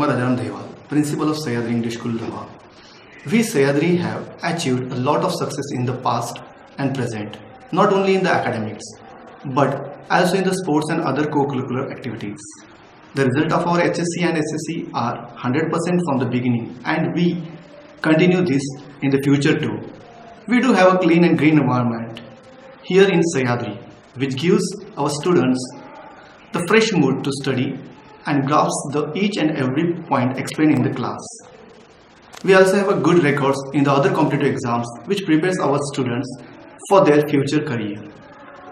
Kumar Rajaram Dewal, Principal of Sahyadri English School, Lohar. We Sahyadri have achieved a lot of success in the past and present, not only in the academics, but also in the sports and other co-curricular activities. The result of our HSC and SSC are 100% from the beginning, and we continue this in the future too. We do have a clean and green environment here in Sahyadri, which gives our students the fresh mood to study and grasp each and every point explained in the class. We also have a good records in the other competitive exams, which prepares our students for their future career.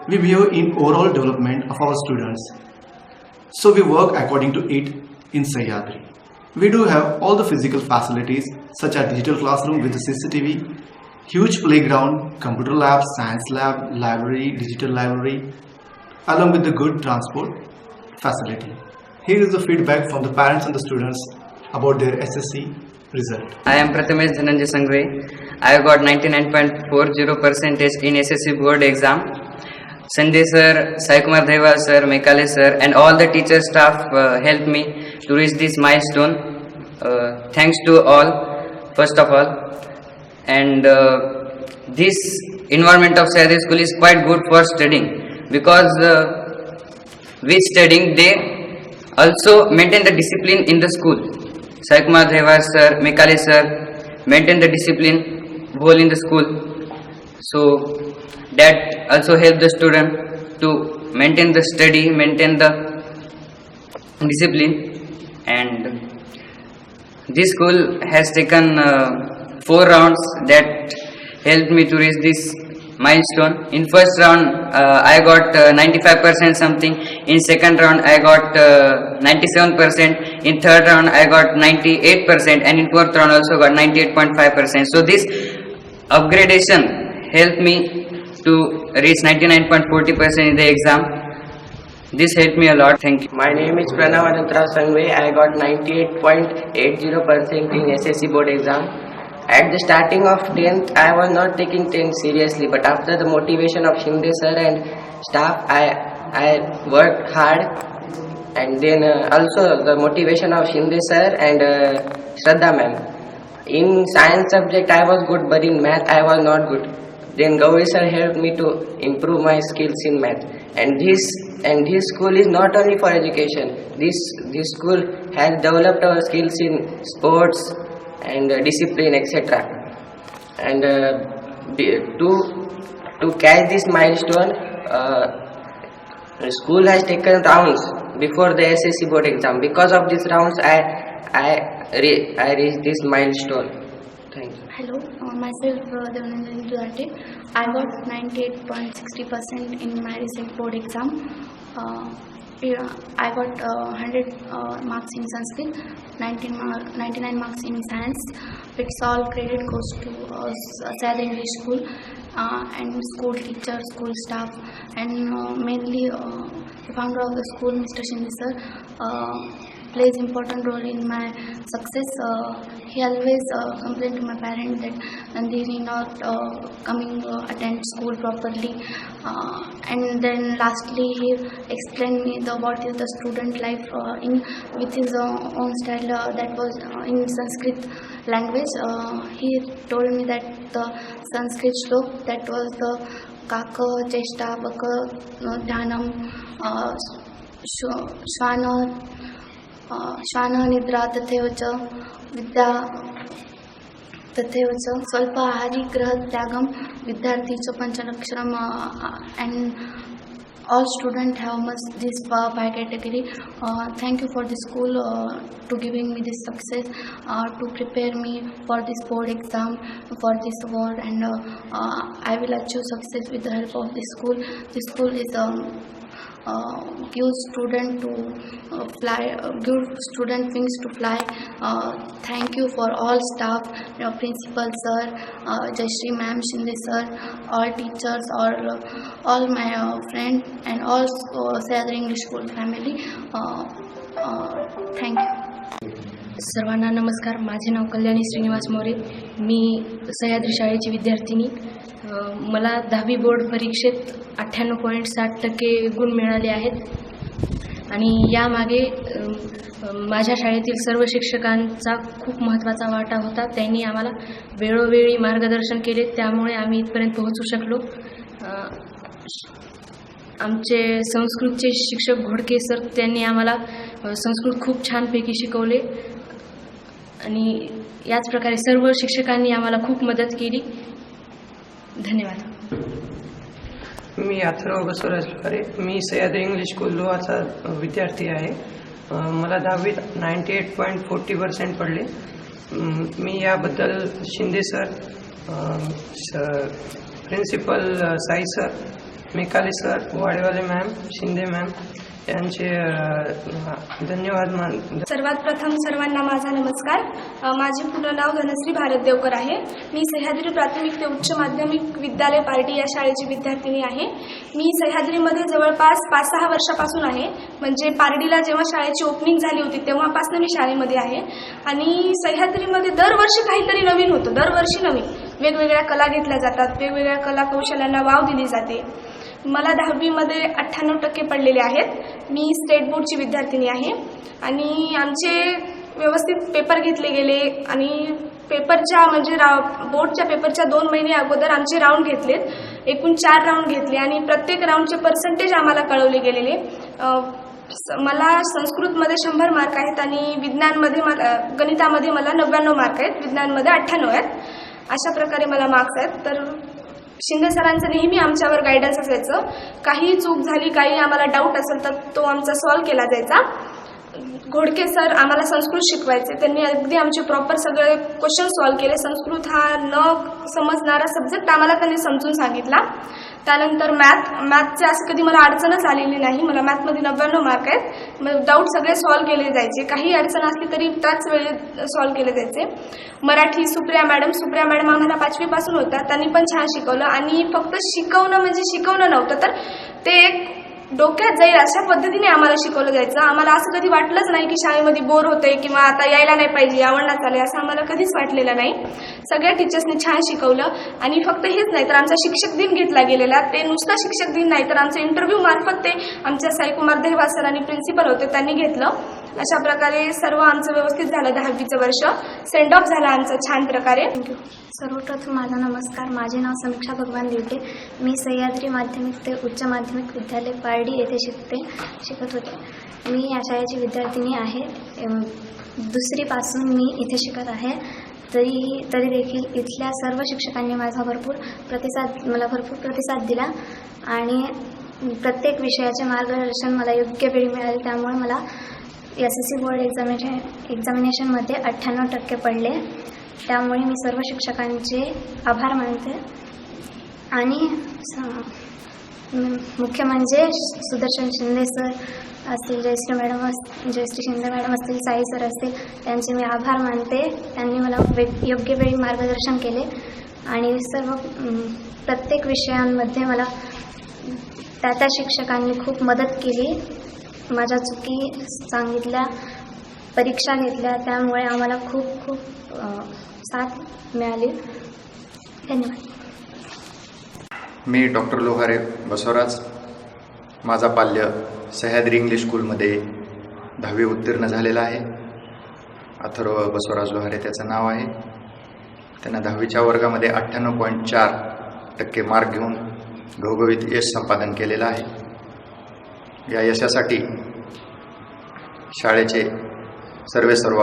We believe in overall development of our students, so we work according to it in Sahyadri. We do have all the physical facilities such as digital classroom with the CCTV, huge playground, computer lab, science lab, library, digital library, along with the good transport facility. Here is the feedback from the parents and the students about their SSC result. I am Prathamesh Dhananjay Sangve. I got 99.40% in SSC board exam. Sanjay sir, Sai Kumar Dewal sir, Mekale sir, and all the teacher staff helped me to reach this milestone. Thanks to all, first of all. And this environment of Sahyadri School is quite good for studying, because with studying they also maintain the discipline in the school. Sai Kumar Dewal sir, Mekale sir maintain the discipline whole in the school. So that also help the student to maintain the study, maintain the discipline. And this school has taken 4 rounds that helped me to reach this milestone. In first round I got 95% something. In second round I got 97%. In third round I got 98%, and in fourth round also got 98.5%. So this upgradation helped me to reach 99.40% in the exam. This helped me a lot. Thank you. My name is Pranav Anantrao Sangve. I got 98.80% in SSC board exam. At the starting of 10th, I was not taking 10th seriously, but after the motivation of Shinde sir and staff, I worked hard, and then also the motivation of Shinde sir and Shraddha ma'am. In science subject I was good, but in math I was not good. Then Gauri sir helped me to improve my skills in math. And this school is not only for education. This school has developed our skills in sports and discipline, etc. And to catch this milestone, the school has taken rounds before the SSC board exam. Because of these rounds, I reached this milestone. Thank you. Hello, myself Devananjali Dudate. I got 98.60% in my recent board exam. I got 100 marks in Sanskrit, 99 marks in science. It's all credit goes to Sahyadri English School and school teachers, school staff, and mainly the founder of the school, Mr. Shinde sir, plays important role in my success. He always complained to my parents that they are not coming attend school properly, and then lastly he explained me what is the student life with his own style, that was in Sanskrit language. He told me that the Sanskrit shlok, that was the Kaka, Cheshta, Baka, Dhyanam, Shvana, श्वान निद्रा तथैव च विद्या तथैव च स्वल्प आहारी ग्रह त्यागम विद्यार्थी च पंचलक्षरम, and all students have must this by category. Thank you for the school to giving me this success, to prepare me for this board exam, for this award, and I will achieve success with the help of this school. This school is give student to fly, give student wings to fly. Thank you for all staff, principal sir, Jayashree ma'am, Shinde sir, all teachers, all my friends, and all Sahyadri English School family. Thank you. सर्वांना नमस्कार. माझे नाव कल्याणी श्रीनिवास मोरे. मी सह्याद्री शाळेची विद्यार्थिनी. मला 10वी board परीक्षेत 98.60% गुण मिळाले आहेत. आणि यामागे माझ्या शाळेतील सर्व शिक्षकांचा खूप महत्त्वाचा वाटा होता. त्यांनी आम्हाला वेळोवेळी मार्गदर्शन केले, त्यामुळे आम्ही इथपर्यंत पोहोचू शकलो. आमचे संस्कृतचे शिक्षक घोडके सर, त्यांनी आम्हाला संस्कृत खूप छानपैकी शिकवले आणि याच प्रकारे सर्व शिक्षकांनी आम्हाला खूप मदत केली. धन्यवाद. मी अथर्व बसवराज लोहारे. मी सह्याद्री इंग्लिश स्कूल लोहारचा विद्यार्थी आहे. मला 10वीत 98.40% पडले. मी याबद्दल Shinde sir, principal Sai sir, Mekale sir, Wadewale ma'am, Shinde ma'am यांचे धन्यवाद मान. सर्वात प्रथम सर्वांना माझा नमस्कार. माझे पूर्ण नाव धनश्री भारत देवकर आहे. मी सह्याद्री प्राथमिक ते उच्च माध्यमिक विद्यालय पार्टी या शाळेची विद्यार्थिनी आहे. मी सह्याद्रीमध्ये जवळपास 5-6 वर्षापासून आहे. म्हणजे पारडीला जेव्हा शाळेची ओपनिंग झाली होती तेव्हापासून मी शाळेमध्ये आहे. आणि सह्याद्रीमध्ये दरवर्षी काहीतरी नवीन होतं, दरवर्षी नवीन वेगवेगळ्या कला घेतल्या जातात, वेगवेगळ्या कला कौशल्यांना वाव दिली जाते. मला 10वीमध्ये 98% पडलेले आहेत. मी स्टेट बोर्डची विद्यार्थिनी आहे आणि आमचे व्यवस्थित पेपर घेतले गेले आणि पेपरच्या म्हणजे बोर्डच्या पेपरच्या 2 महिने अगोदर आमचे राऊंड घेतलेत. एकूण 4 राऊंड घेतले आणि प्रत्येक राऊंडचे पर्सेंटेज आम्हाला कळवले गेलेले. मला संस्कृतमध्ये 100 मार्क आहेत आणि विज्ञानमध्ये गणितामध्ये मला 99 मार्क आहेत, विज्ञानमध्ये 98 आहेत. अशा प्रकारे मला मार्क्स आहेत. तर शिंदे सरांचं नेहमी आमच्यावर गायडन्स असायचं. काही चूक झाली, काही आम्हाला डाऊट असेल तर तो आमचा सॉल्व केला जायचा. घोडके सर आम्हाला संस्कृत शिकवायचे. त्यांनी अगदी आमचे प्रॉपर सगळे क्वेश्चन सॉल्व केले. संस्कृत हा न समजणारा सब्जेक्ट आम्हाला त्यांनी समजून सांगितला. त्यानंतर मॅथचे असं कधी मला अडचणच आलेली नाही. मला मॅथमध्ये 99 मार्क आहेत. डाऊट सगळे सॉल्व केले जायचे. काही अडचण असली तरी त्याच वेळी सॉल्व केले जायचे. मराठी सुप्रिया मॅडम आम्हाला 5वीपासून होत्या. त्यांनी पण छान शिकवलं आणि फक्त शिकवणं म्हणजे शिकवणं नव्हतं, तर ते एक डोक्यात जाईल अशा पद्धतीने आम्हाला शिकवलं जायचं. आम्हाला असं कधी वाटलंच नाही की शाळेमध्ये बोर होतंय किंवा आता यायला नाही पाहिजे, आवडणार चालेल, असं आम्हाला कधीच वाटलेलं नाही. सगळ्या टीचर्सनी छान शिकवलं आणि फक्त हेच नाही तर आमचा शिक्षक दिन घेतला गेलेला. ते नुसता शिक्षक दिन नाही तर आमच्या इंटरव्ह्यू मार्फत ते आमच्या साईकुमार देवा सर आणि प्रिन्सिपल होते त्यांनी घेतलं. अशा प्रकारे सर्व आमचं व्यवस्थित झालं. 10वीचं वर्ष सेंड ऑफ झालं आमचं छान प्रकारे. थँक्यू. सर्वप्रथम माझा नमस्कार. माझे नाव समीक्षा भगवान दिवटे. मी सह्याद्री माध्यमिक ते उच्च माध्यमिक विद्यालय पारडी येथे शिकत होते. मी या शाळेची विद्यार्थिनी आहे. 2रीपासून मी इथे शिकत आहे. तरी देखील इथल्या सर्व शिक्षकांनी मला भरपूर प्रतिसाद दिला आणि प्रत्येक विषयाचे मार्गदर्शन मला योग्य वेळी मिळाले. त्यामुळे मला SSC बोर्ड एक्झामिनेशनमध्ये 98% पडले. त्यामुळे मी सर्व शिक्षकांचे आभार मानते आणि मुख्य म्हणजे सुदर्शन शिंदे सर असतील, जयश्री शिंदे मॅडम असतील, साई सर असतील, त्यांचे मी आभार मानते. त्यांनी मला योग्य वेळी मार्गदर्शन केले आणि सर्व प्रत्येक विषयांमध्ये मला त्या शिक्षकांनी खूप मदत केली. माझ्या चुकी सांगितल्या, परीक्षा घेतल्या, त्यामुळे आम्हाला खूप साथ मिळाली. धन्यवाद. मी डॉक्टर लोहारे बसवराज. माझा पाल्य सह्याद्री इंग्लिश स्कूलमध्ये 10वी उत्तीर्ण झालेला आहे. अथर्व बसवराज लोहारे त्याचं नाव आहे. त्यांना 10वीच्या वर्गामध्ये 98.4% मार्क घेऊन घवघवीत यश संपादन केलेलं आहे. या यशासाठी शाळेचे सर्व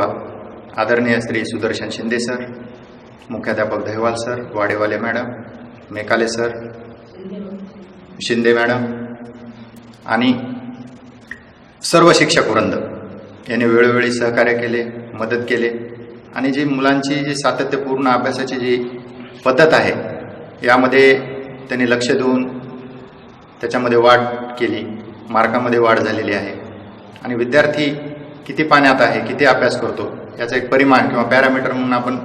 आदरणीय श्री सुदर्शन शिंदे सर, मुख्याध्यापक Dahiwal sir, Wadewale madam, Mekale sir, Shinde madam आणि सर्व शिक्षक वृंद यांनी वेळोवेळी सहकार्य केले, मदत केले आणि जी मुलांची जी सातत्यपूर्ण अभ्यासाची जी पद्धत आहे यामध्ये त्यांनी लक्ष देऊन त्याच्यामध्ये वाढ केली. मार्कामध्ये वाढ झालेली आहे आणि विद्यार्थी किती पाण्यात आहे, किती अभ्यास करतो याचा एक परिमाण किंवा पॅरामीटर म्हणून आपण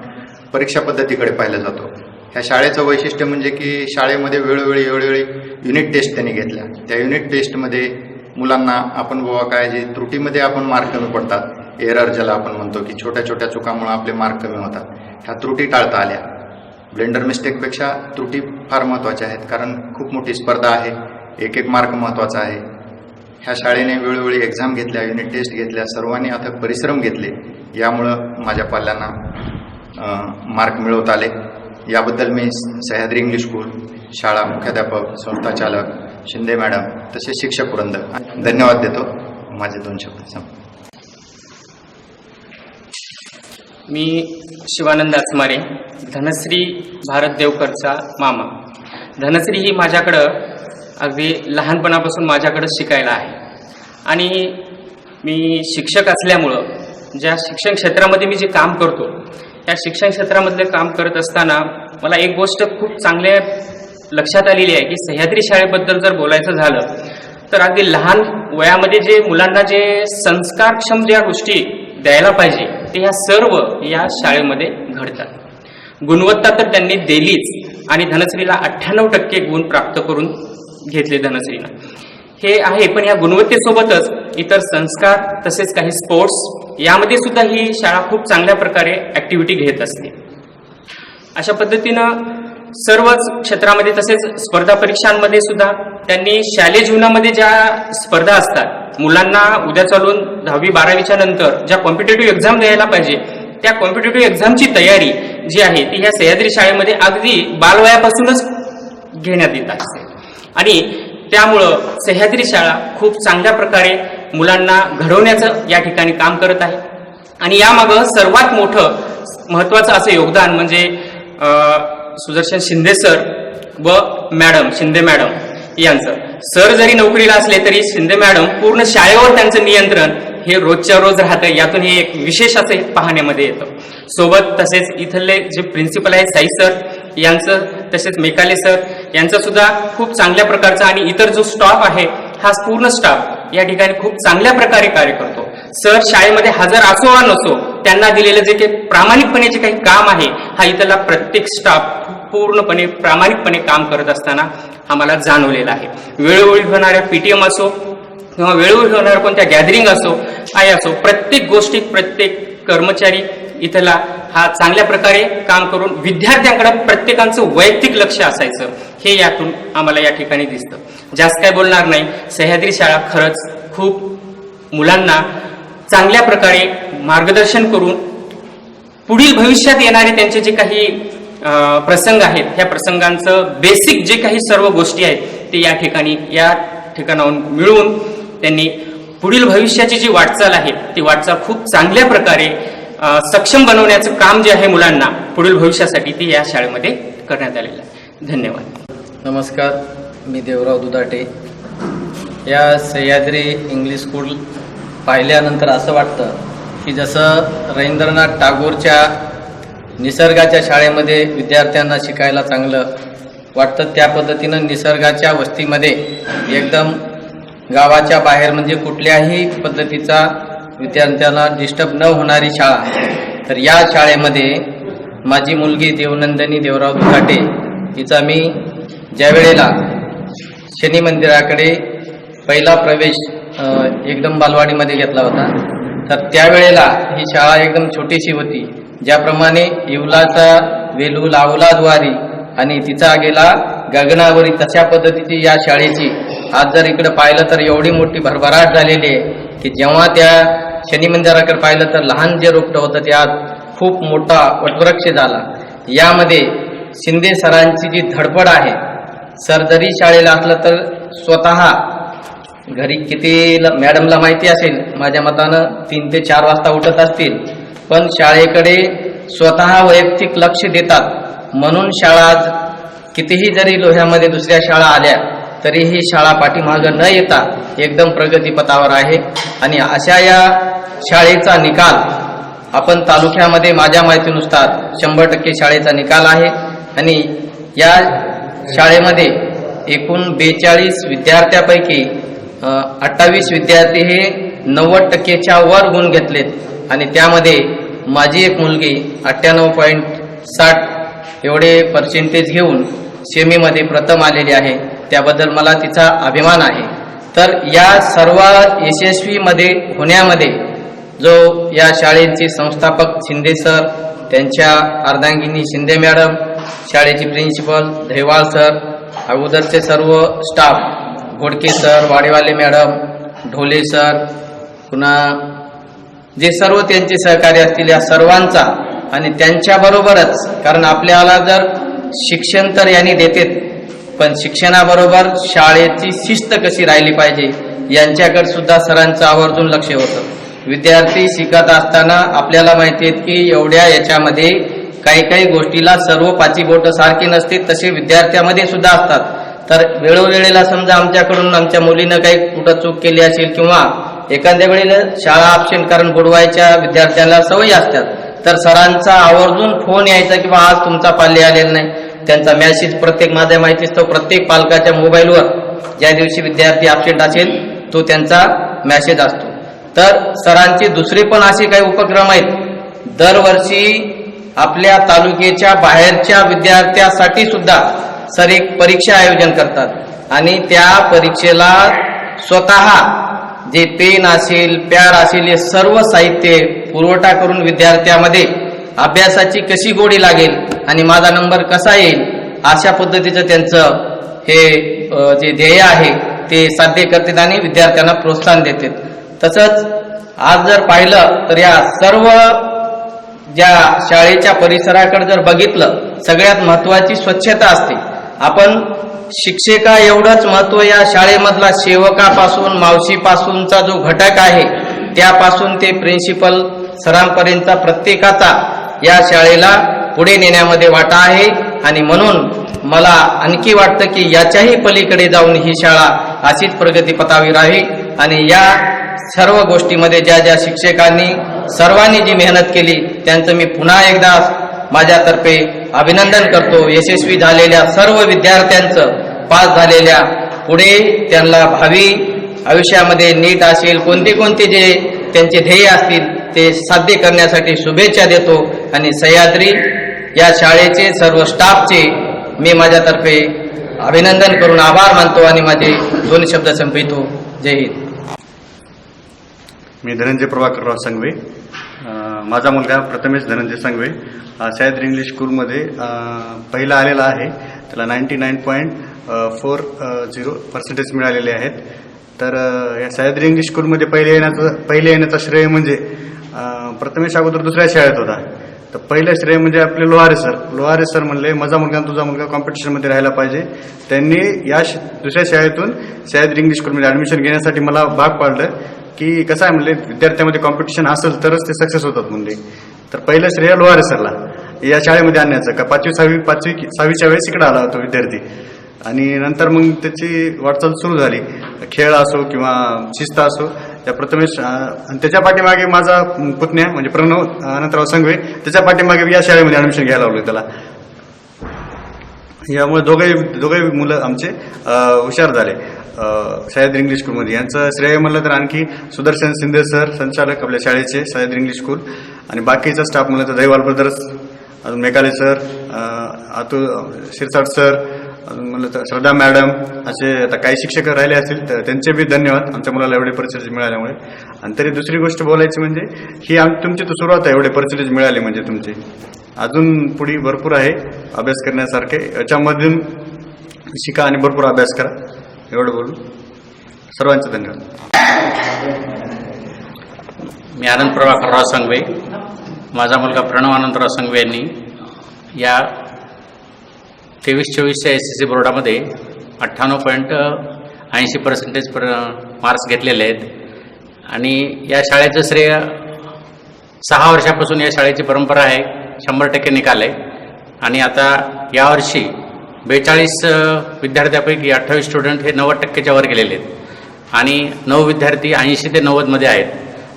परीक्षा पद्धतीकडे पाहिलं जातो. ह्या शाळेचं वैशिष्ट्य म्हणजे की शाळेमध्ये वेळोवेळी युनिट टेस्ट त्यांनी घेतल्या. त्या युनिट टेस्टमध्ये मुलांना आपण काय जे त्रुटीमध्ये आपण मार्क कमी पडतात, एरर ज्याला आपण म्हणतो की छोट्या छोट्या चुकामुळे आपले मार्क कमी होतात, ह्या त्रुटी टाळता आल्या. ब्लेंडर मिस्टेकपेक्षा त्रुटी फार महत्त्वाच्या आहेत कारण खूप मोठी स्पर्धा आहे, एक मार्क महत्त्वाचा आहे. ह्या शाळेने वेळोवेळी एक्झाम घेतल्या, युनिट टेस्ट घेतल्या, सर्वांनी अथक परिश्रम घेतले, यामुळं माझ्या पाल्यांना मार्क मिळवत आले. याबद्दल मी सह्याद्री इंग्लिश स्कूल, शाळा मुख्याध्यापक, संस्थाचालक, शिंदे मॅडम तसेच शिक्षक वृंद धन्यवाद देतो. माझे 2 शब्द संपले. मी शिवानंद आसमारे, धनश्री भारत देवकरचा मामा. धनश्री ही माझ्याकडं अगदी लहानपणापासून माझ्याकडं शिकायला आहे आणि मी शिक्षक असल्यामुळं ज्या शिक्षण क्षेत्रामध्ये मी जे काम करतो त्या शिक्षण क्षेत्रामधले काम करत असताना मला एक गोष्ट खूप चांगल्या लक्षात आलेली आहे की सह्याद्री शाळेबद्दल जर बोलायचं झालं तर अगदी लहान वयामध्ये जे मुलांना जे संस्कारक्षम ज्या गोष्टी द्यायला पाहिजे ते ह्या सर्व या शाळेमध्ये घडतात. गुणवत्ता तर त्यांनी दिलीच आणि धनश्रीला 98% गुण प्राप्त करून घेतले धनश्रीनं. हे आहे, पण या गुणवत्तेसोबतच इतर संस्कार तसेच काही स्पोर्ट्स यामध्ये सुद्धा ही शाळा खूप चांगल्या प्रकारे ॲक्टिव्हिटी घेत असते. अशा पद्धतीनं सर्वच क्षेत्रामध्ये तसेच स्पर्धा परीक्षांमध्ये सुद्धा त्यांनी शालेय जीवनामध्ये ज्या स्पर्धा असतात, मुलांना उद्या चालून 10वी 12वीच्या नंतर ज्या कॉम्पिटेटिव्ह एक्झाम द्यायला पाहिजे त्या कॉम्पिटेटिव्ह एक्झामची तयारी जी आहे ती ह्या सह्याद्री शाळेमध्ये अगदी बालवयापासूनच घेण्यात येत असते आणि त्यामुळं सह्याद्री शाळा खूप चांगल्या प्रकारे मुलांना घडवण्याचं या ठिकाणी काम करत आहे. आणि यामागं सर्वात मोठं महत्त्वाचं असं योगदान म्हणजे सुदर्शन शिंदे सर व मॅडम शिंदे मॅडम यांचं. सर जरी नोकरीला असले तरी शिंदे मॅडम पूर्ण शाळेवर त्यांचं नियंत्रण हे रोजच्या रोज राहतं. यातून हे एक विशेष असं पाहण्यामध्ये येतं. सोबत तसेच इथले जे प्रिन्सिपल आहे साई सर यांचं, तसेच मेकाले सर यांचं सुद्धा खूप चांगल्या प्रकारचा आणि इतर जो स्टाफ आहे हा पूर्ण स्टाफ या ठिकाणी खूप चांगल्या प्रकारे कार्य करतो. सर शाळेमध्ये हजर असो वा नसो त्यांना दिलेलं जे काही प्रामाणिकपणे जे काही काम आहे हा इथला प्रत्येक स्टाफ पूर्णपणे प्रामाणिकपणे काम करत असताना आम्हाला जाणवलेलं आहे. वेळोवेळी होणाऱ्या PTM असो किंवा वेळोवेळी होणाऱ्या कोणत्या गॅदरिंग असो असो, प्रत्येक गोष्टीत प्रत्येक कर्मचारी इथला हा चांगल्या प्रकारे काम करून विद्यार्थ्यांकडे प्रत्येकाचं वैयक्तिक लक्ष असायचं हे यातून आम्हाला या ठिकाणी दिसतं. जास्त काय बोलणार नाही. सह्याद्री शाळा खरंच खूप मुलांना चांगल्या प्रकारे मार्गदर्शन करून पुढील भविष्यात येणारे त्यांचे जे काही प्रसंग आहेत ह्या प्रसंगांचं बेसिक जे काही सर्व गोष्टी आहेत ते या ठिकाणाहून मिळवून त्यांनी पुढील भविष्याची जी वाटचाल आहे ती वाटचाल खूप चांगल्या प्रकारे सक्षम बनवण्याचं काम जे आहे मुलांना पुढील भविष्यासाठी ते या शाळेमध्ये करण्यात आलेलं आहे. धन्यवाद. नमस्कार, मी देवराव दुधाटे. या सह्याद्री इंग्लिश स्कूल पाहिल्यानंतर असं वाटतं की जसं रवींद्रनाथ टागोरच्या निसर्गाच्या शाळेमध्ये विद्यार्थ्यांना शिकायला चांगलं वाटतं त्या पद्धतीनं निसर्गाच्या वस्तीमध्ये एकदम गावाच्या बाहेर म्हणजे कुठल्याही पद्धतीचा विद्यार्थ्यांना डिस्टर्ब न होणारी शाळा. तर या शाळेमध्ये माझी मुलगी देवनंदिनी देवराव दुधाटे हिचा मी ज्या वेळेला शनी मंदिराकडे पहिला प्रवेश एकदम बालवाडीमध्ये घेतला होता तर त्यावेळेला ही शाळा एकदम छोटीशी होती. ज्याप्रमाणे इवलाचा वेलू लावला द्वारी आणि तिचा गेला गगनावरी तशा पद्धतीची या शाळेची आज जर इकडे पाहिलं तर एवढी मोठी भरभराट झालेली आहे की जेव्हा त्या शनी मंदिराकडे पाहिलं तर लहान जे रोपटं होतं ते आज खूप मोठा वटवृक्ष झाला. यामध्ये शिंदे सरांची जी धडपड आहे, सर जरी शाळेला असलं तर स्वतः घरी किती मॅडमला माहिती असेल, माझ्या मतानं 3 ते 4 वाजता उठत असतील, पण शाळेकडे स्वतः वैयक्तिक लक्ष देतात. म्हणून शाळा आज कितीही जरी लोह्यामध्ये दुसऱ्या शाळा आल्या तरी ही शाळा पाठीमागं न येता एकदम प्रगतीपथावर आहे. आणि अशा या शाळेचा निकाल आपण तालुक्यामध्ये माझ्या माहितीनुसार 100% शाळेचा निकाल आहे. आणि या शाळेमध्ये एकूण 42 विद्यार्थ्यापैकी 28 विद्यार्थी हे 90%च्या वर गुण घेतलेत आणि त्यामध्ये माझी एक मुलगी 98.60 एवढे पर्सेंटेज घेऊन सेमीमध्ये प्रथम आलेली आहे. त्याबद्दल मला तिचा अभिमान आहे. तर या सर्व यशस्वीमध्ये होण्यामध्ये जो या शाळेचे संस्थापक शिंदे सर, त्यांच्या अर्धांगिनी शिंदे मॅडम, शाळेची प्रिन्सिपल दहिवाल सर, अगोदरचे सर्व staff Ghodke sir, Wadewale madam, Dhole sir, पुन्हा जे सर्व त्यांचे सहकारी असतील या सर्वांचा, आणि त्यांच्याबरोबरच, कारण आपल्याला जर शिक्षण तर यांनी देतात, पण शिक्षणाबरोबर शाळेची शिस्त कशी राहिली पाहिजे यांच्याकडे सुद्धा सरांचं आवर्जून लक्ष होतं. विद्यार्थी शिकत असताना आपल्याला माहिती आहे की एवढ्या याच्यामध्ये काही काही गोष्टीला सर्व पाची बोटं सारखी नसते, तसे विद्यार्थ्यामध्ये सुद्धा असतात. तर वेळोवेळेला समजा आमच्याकडून आमच्या मुलीनं काही कुठं चूक केली असेल किंवा एखाद्या वेळेला शाळा absent कारण बुडवायच्या विद्यार्थ्यांना सवयी असतात, तर सरांचा आवर्जून फोन यायचा किंवा आज तुमचा पाल्य आलेला नाही. त्यांचा मेसेज प्रत्येक, माझ्या माहितीच तो प्रत्येक पालकाच्या मोबाईलवर ज्या दिवशी विद्यार्थी absent असेल तो त्यांचा मेसेज असतो. तर सरांचे दुसरे पण असे काही उपक्रम आहेत. दरवर्षी आपल्या तालुक्याच्या बाहेरच्या विद्यार्थ्यासाठी सुद्धा सर एक परीक्षा आयोजन करतात आणि त्या परीक्षेला स्वतः जे पेन असेल, पॅड असेल, हे सर्व साहित्य पुरवठा करून विद्यार्थ्यामध्ये अभ्यासाची कशी गोडी लागेल आणि माझा नंबर कसा येईल अशा पद्धतीचं त्यांचं हे जे ध्येय आहे ते साध्य करतात आणि विद्यार्थ्यांना प्रोत्साहन देतात. तसंच आज जर पाहिलं तर या सर्व ज्या शाळेच्या परिसराकडे जर बघितलं, सगळ्यात महत्वाची स्वच्छता असते. आपण शिक्षिका एवढंच महत्व या शाळेमधला सेवकापासून, मावशीपासूनचा जो घटक आहे त्यापासून ते प्रिन्सिपल सरांपर्यंतचा प्रत्येकाचा या शाळेला पुढे नेण्यामध्ये वाटा आहे. आणि म्हणून मला आणखी वाटतं की याच्याही पलीकडे जाऊन ही शाळा अशीच प्रगतीपथावर राहावी आणि या सर्व गोष्टीमध्ये ज्या ज्या शिक्षकांनी सर्वांनी जी मेहनत केली त्यांचं मी पुन्हा एकदा माझ्यातर्फे अभिनंदन करतो. यशस्वी झालेल्या सर्व विद्यार्थ्यांचं, पास झालेल्या, पुढे त्यांना भावी आयुष्यामध्ये नीट असेल, कोणते कोणते जे त्यांचे ध्येय असतील ते साध्य करण्यासाठी शुभेच्छा देतो. आणि सह्याद्री या शाळेचे सर्व स्टाफचे मी माझ्यातर्फे अभिनंदन करून आभार मानतो आणि माझे 2 शब्द संपवितो. जय हिंद. मी धनंजय प्रभाकरराव संघवे. माझा मुलगा प्रथमेश धनंजय संघवे सह्याद्री इंग्लिश स्कूलमध्ये पहिला आलेला आहे. त्याला 99.40% मिळालेले आहेत. तर या सह्याद्री इंग्लिश स्कूलमध्ये पहिले येण्याचा श्रेय म्हणजे प्रथमेश अगोदर दुसऱ्या शाळेत होता. तर पहिलं श्रेय म्हणजे आपले लोहारे सर म्हणले माझा मुलगा तुझा मुलगा कॉम्पिटिशनमध्ये राहायला पाहिजे. त्यांनी या दुसऱ्या शाळेतून सह्याद्री इंग्लिश स्कूलमध्ये ॲडमिशन घेण्यासाठी मला भाग पाडलं की कसं आहे म्हणले विद्यार्थ्यामध्ये कॉम्पिटिशन असेल तरच ते सक्सेस होतात म्हणले. तर पहिलं श्रेय लोहारे सरला या शाळेमध्ये आणण्याचं. का 5वी 6वीच्या वेळेस इकडे आला होता विद्यार्थी आणि नंतर मग त्याची वाटचाल सुरू झाली. खेळ असो किंवा शिस्त असो, त्या प्रथमेश आणि त्याच्या पाठीमागे माझा पुतण्या म्हणजे प्रणव अनंतराव संघवे, त्याच्या पाठीमागे या शाळेमध्ये ॲडमिशन घ्यायला लावलं त्याला. यामुळे दोघंही मुलं आमचे हुशार झाले सह्याद्री इंग्लिश स्कूलमध्ये. यांचं श्रेय म्हणलं तर आणखी सुदर्शन शिंदे सर, संचालक आपल्या शाळेचे सह्याद्री इंग्लिश स्कूल, आणि बाकीचा स्टाफ म्हणलं तर दहिवाल ब्रदर्स, अजून Macaulay sir, Atul Shirsat sir, म्हणलं तर श्रद्धा मॅडम, असे आता काही शिक्षक राहिले असतील तर त्यांचे बी धन्यवाद आमच्या मुलाला एवढे पर्सेंटेज मिळाल्यामुळे. आणि तरी दुसरी गोष्ट बोलायची म्हणजे ही तुमची तर सुरुवात आहे. एवढे पर्सेंटेज मिळाले म्हणजे तुमचे अजून पुढे भरपूर आहे अभ्यास करण्यासारखे. याच्यामधून शिका आणि भरपूर अभ्यास करा. एवढं बोलू. सर्वांचे धन्यवाद. मी आनंद प्रभाकरराव संघवे. माझा मुलगा प्रणव अनंतराव संघवे यांनी या 23-24च्या SSC बोर्डामध्ये 98.80% मार्क्स घेतलेले आहेत. आणि या शाळेचं श्रेय 6 वर्षापासून या शाळेची परंपरा आहे. 100% निकाल आहे. आणि आता यावर्षी 42 विद्यार्थ्यापैकी 28 स्टुडंट हे 90%च्या वर गेलेले आहेत आणि 9 विद्यार्थी 80 ते 90मध्ये आहेत.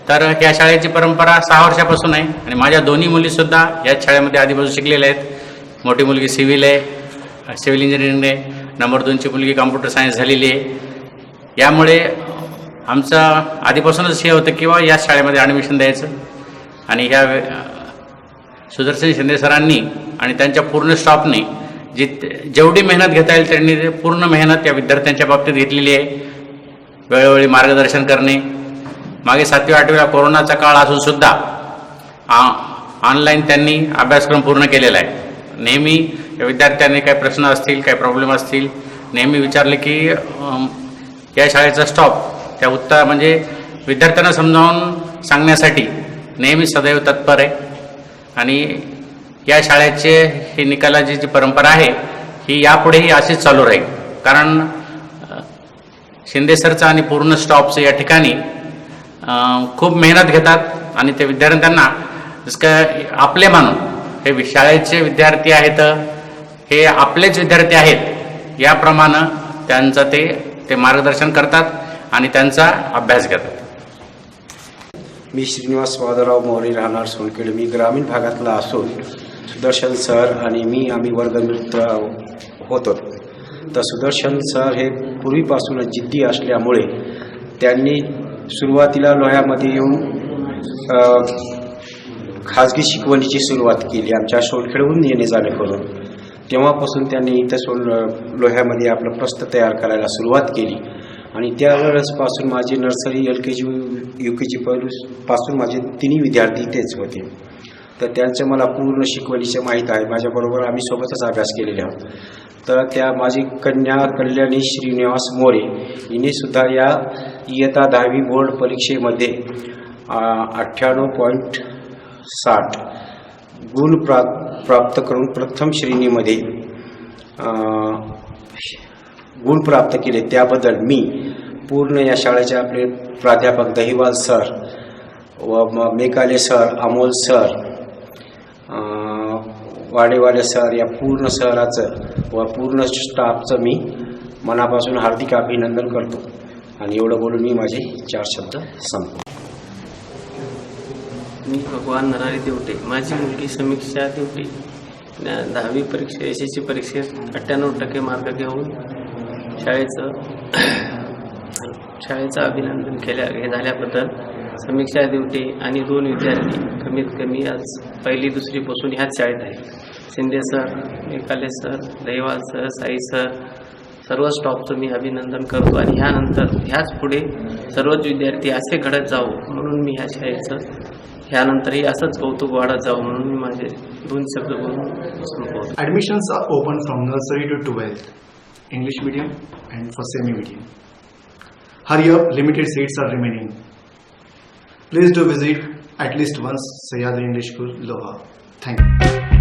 तर या शाळेची परंपरा 6 वर्षापासून आहे. आणि माझ्या दोन्ही मुलीसुद्धा याच शाळेमध्ये आधीपासून शिकलेल्या आहेत. मोठी मुलगी सिव्हिल आहे, सिव्हिल इंजिनिअरिंग आहे. नंबर 2ची मुलगी कॉम्प्युटर सायन्स झालेली आहे. यामुळे आमचं आधीपासूनच हे होतं किंवा या शाळेमध्ये ॲडमिशन द्यायचं. आणि ह्या सुदर्शन शिंदे सरांनी आणि त्यांच्या पूर्ण स्टाफने जेवढी मेहनत घेता येईल त्यांनी पूर्ण मेहनत या विद्यार्थ्यांच्या बाबतीत घेतलेली आहे. वेळोवेळी मार्गदर्शन करणे. मागे 7वी 8वीला कोरोनाचा काळ असून सुद्धा ऑनलाईन त्यांनी अभ्यासक्रम पूर्ण केलेला आहे. नेहमी या विद्यार्थ्यांनी काही प्रश्न असतील, काही प्रॉब्लेम असतील, नेहमी विचारले की या शाळेचा स्टाफ त्या म्हणजे विद्यार्थ्यांना समजावून सांगण्यासाठी नेहमी सदैव तत्पर आहे. आणि या शाळेचे ही निकालाची जी परंपरा आहे ही यापुढेही अशीच चालू राहील. कारण शिंदे सरचं आणि पूर्ण स्टॉपचं या ठिकाणी खूप मेहनत घेतात आणि ते विद्यार्थ्यांना आपले मानून हे शाळेचे विद्यार्थी आहेत, हे आपलेच विद्यार्थी आहेत याप्रमाणे त्यांचं ते मार्गदर्शन करतात आणि त्यांचा अभ्यास घेतात. मी श्रीनिवास वादराव मोरे, राहणार सोनखेड. मी ग्रामीण भागातला असून सुदर्शन सर आणि आम्ही वर्गमित्र होतो. तर सुदर्शन सर हे पूर्वीपासूनच जिद्दी असल्यामुळे त्यांनी सुरुवातीला लोह्यामध्ये येऊन खाजगी शिकवणीची सुरुवात केली आमच्या सोनखेडहून येणे जाणे करून. तेव्हापासून त्यांनी इथं लोह्यामध्ये आपलं प्रस्थ तयार करायला सुरुवात केली आणि त्यावेळेसपासून माझे नर्सरी LKG UKG पासून माझे तिन्ही विद्यार्थी तेच होते. तर त्यांचं मला पूर्ण शिकवणीचं माहीत आहे. माझ्याबरोबर आम्ही सोबतच अभ्यास केलेले आहोत. तर त्या माझी कन्या कल्याणी श्रीनिवास मोरे हिने सुद्धा या इयत्ता 10वी बोर्ड परीक्षेमध्ये 98.60 गुण प्राप्त करून प्रथम श्रेणीमध्ये गुण प्राप्त केले. त्याबद्दल मी पूर्ण या शाळेचे आपले प्राध्यापक दहिवाल सर व Mekale sir, Amol sir, Wadewale sir या पूर्ण शहराचं व पूर्ण स्टाफचं मी मनापासून हार्दिक अभिनंदन करतो. आणि एवढं बोलून मी माझे 4 शब्द संपतो. मी भगवान नरहरी देवटे. माझी मुलगी समीक्षा देवटे 10वी परीक्षा SSC परीक्षेत 98% मार्क घेऊन शाळेचं अभिनंदन हे झाल्याबद्दल समीक्षा देवटे आणि 2 विद्यार्थी कमीत कमी आज 1ली 2री पासून ह्याच शाळेत आहे. Shinde sir, Mekale sir, Dahiwal sir, Sai sir, सर्व स्टॉफचं मी अभिनंदन करतो. आणि ह्यानंतर ह्याच पुढे सर्वच विद्यार्थी असे घडत जावो म्हणून मी ह्या शाळेचं ह्यानंतरही असंच कौतुक वाढत जावं म्हणून मी माझे 2 शब्द बोलून संपवतो. Admissions are open from nursery to 12th, English medium and for semi-medium. Hurry up, limited seats are remaining. Please do visit at least once Sahyadri English School, Lohha. Thank you.